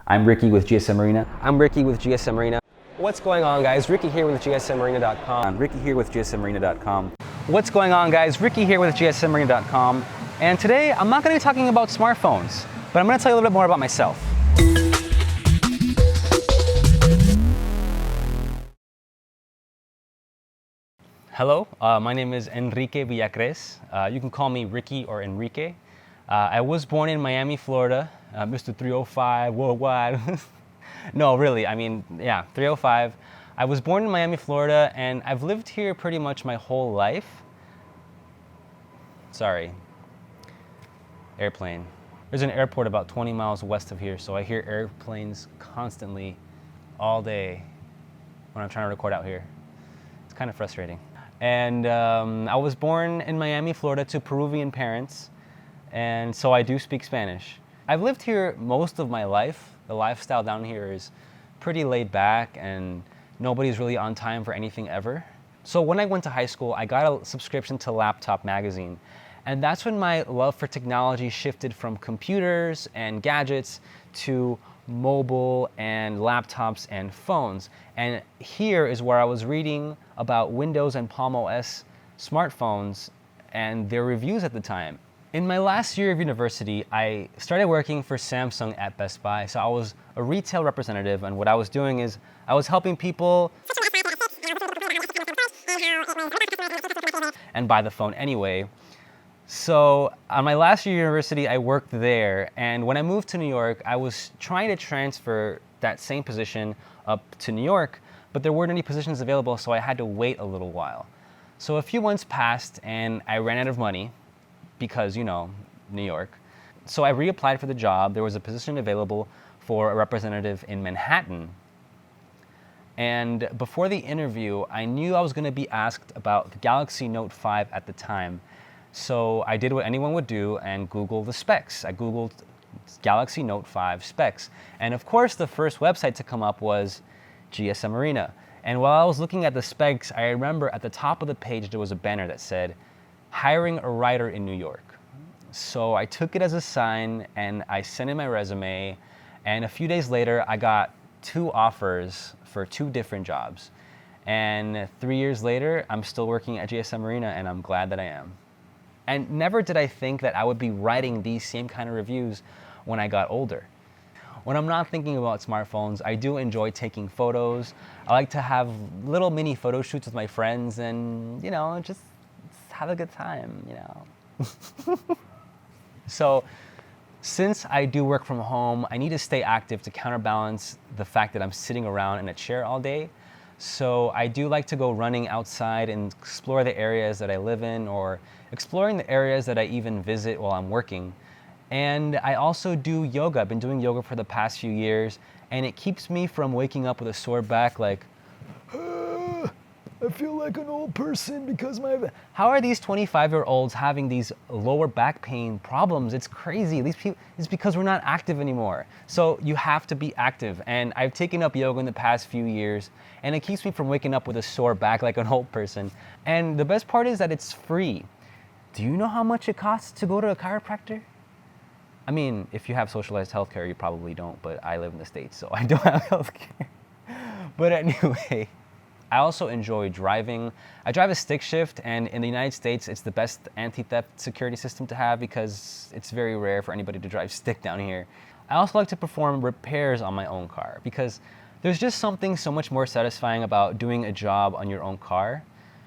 I'm Ricky with GSMArena. I'm Ricky with GSMArena. What's going on, guys? Ricky here with GSMArena.com. I'm Ricky here with GSMArena.com. What's going on, guys? Ricky here with GSMArena.com. And today, I'm not going to be talking about smartphones, but I'm going to tell you a little bit more about myself. Hello, my name is Enrique Villacres. You can call me Ricky or Enrique. I was born in Miami, Florida, Mr. 305 worldwide. No, really, I mean, yeah, 305. I was born in Miami, Florida, and I've lived here pretty much my whole life. Sorry, airplane. There's an airport about 20 miles west of here, so I hear airplanes constantly all day when I'm trying to record out here. It's kind of frustrating. And I was born in Miami, Florida to Peruvian parents, and so I do speak Spanish. I've lived here most of my life. The lifestyle down here is pretty laid back and nobody's really on time for anything ever. So when I went to high school, I got a subscription to Laptop magazine. And that's when my love for technology shifted from computers and gadgets to mobile and laptops and phones. And here is where I was reading about Windows and Palm OS smartphones and their reviews at the time. In my last year of university, I started working for Samsung at Best Buy. So I was a retail representative, and what I was doing is I was helping people and buy the phone anyway. So on my last year of university, I worked there, and when I moved to New York, I was trying to transfer that same position up to New York, but there weren't any positions available, so I had to wait a little while. So a few months passed, and I ran out of money, because, you know, New York. So I reapplied for the job. There was a position available for a representative in Manhattan. And before the interview, I knew I was going to be asked about the Galaxy Note 5 at the time. So I did what anyone would do and Googled the specs. I Googled Galaxy Note 5 specs. And of course, the first website to come up was GSMArena. And while I was looking at the specs, I remember at the top of the page, there was a banner that said, hiring a writer in New York. So I took it as a sign and I sent in my resume, and a few days later I got 2 offers for 2 different jobs. And 3 years later, I'm still working at GSMArena, and I'm glad that I am. And never did I think that I would be writing these same kind of reviews when I got older. When I'm not thinking about smartphones, I do enjoy taking photos. I like to have little mini photo shoots with my friends and, you know, just have a good time, you know. So since I do work from home, I need to stay active to counterbalance the fact that I'm sitting around in a chair all day. So I do like to go running outside and explore the areas that I live in, or exploring the areas that I even visit while I'm working. And I also do yoga. I've been doing yoga for the past few years, and it keeps me from waking up with a sore back like, I feel like an old person because How are these 25-year-olds having these lower back pain problems? It's crazy. These people, it's because we're not active anymore. So you have to be active. And I've taken up yoga in the past few years, and it keeps me from waking up with a sore back like an old person. And the best part is that it's free. Do you know how much it costs to go to a chiropractor? I mean, if you have socialized healthcare, you probably don't, but I live in the States, so I don't have healthcare. But anyway, I also enjoy driving. I drive a stick shift, and in the United States, it's the best anti-theft security system to have because it's very rare for anybody to drive stick down here. I also like to perform repairs on my own car because there's just something so much more satisfying about doing a job on your own car.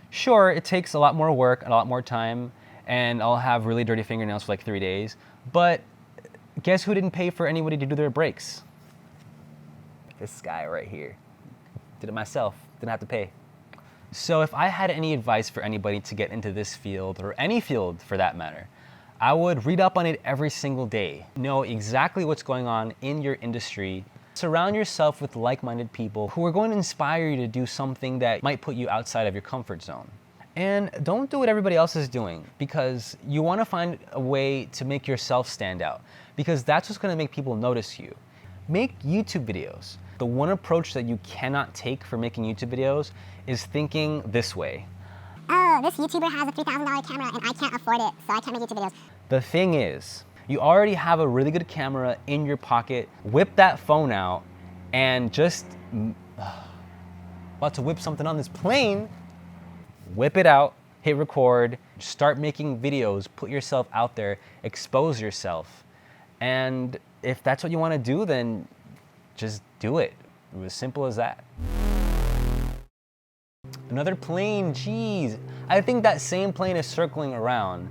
Sure, it takes a lot more work and a lot more time, and I'll have really dirty fingernails for like 3 days, but guess who didn't pay for anybody to do their brakes? This guy right here. Did it myself. Didn't have to pay. So if I had any advice for anybody to get into this field, or any field for that matter, I would read up on it every single day. Know exactly what's going on in your industry. Surround yourself with like-minded people who are going to inspire you to do something that might put you outside of your comfort zone. And don't do what everybody else is doing, because you want to find a way to make yourself stand out, because that's what's going to make people notice you. Make YouTube videos. The one approach that you cannot take for making YouTube videos is thinking this way. Oh, this YouTuber has a $3,000 camera and I can't afford it, so I can't make YouTube videos. The thing is, You already have a really good camera in your pocket. Whip that phone out and just about to whip something on this plane. Whip it out, hit record, start making videos, put yourself out there, expose yourself. And if that's what you want to do, then just do it. It was as simple as that. Another plane, geez. I think that same plane is circling around.